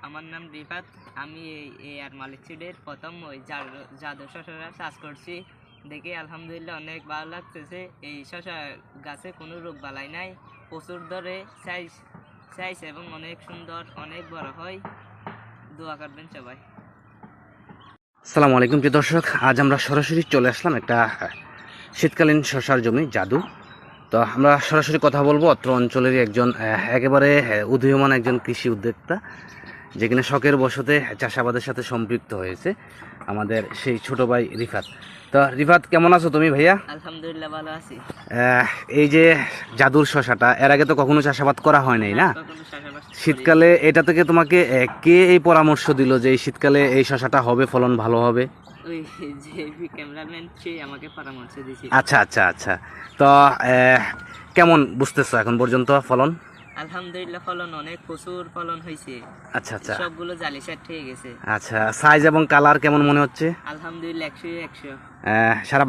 আমার নাম রিফাত। আমি এই আর মালিক সিডের প্রথম ওই জাদু শশা চাষ করছি, দেখে আলহামদুলিল্লাহ অনেক ভালো লাগতেছে। এই শশা গাছে কোনো রোগ বালাই নাই, প্রচুর ধরে সাইজ এবং অনেক সুন্দর, অনেক বড় হয়। দোয়া করবেন সবাই। আসসালামু আলাইকুম প্রিয় দর্শক, আজ আমরা সরাসরি চলে আসলাম একটা শীতকালীন শশার জমি জাদু। তো আমরা সরাসরি কথা বলবো অত্র অঞ্চলেরই একজন একেবারে উদীয়মান একজন কৃষি উদ্যোক্তা, যেখানে শখের বশতে চাষাবাদের সাথে সম্পৃক্ত হয়েছে আমাদের সেই ছোট ভাই রিফাত। তো রিফাত, কেমন আছো তুমি ভাইয়া? আলহামদুলিল্লাহ ভালো আছি। এই যে জাদুর শশাটা, এর আগে তো কখনো চাষাবাদ করা হয় নাই না? শীতকালে এটা থেকে তোমাকে কে এই পরামর্শ দিল যে এই শীতকালে এই শশাটা হবে, ফলন ভালো হবে? ওই যে ক্যামেরাম্যান সে আমাকে পরামর্শ দিয়েছে। আচ্ছা আচ্ছা আচ্ছা। তো কেমন বুঝতেছো এখন পর্যন্ত ফলন? আলহামদুলিল্লাহ ফলন অনেক, প্রচুর ফলন হয়েছে। আচ্ছা আচ্ছা। সবগুলো জালি সেট হয়ে গেছে। আচ্ছা, সাইজ এবং কালার কেমন মনে হচ্ছে? আলহামদুলিল্লাহ 100-100। সারা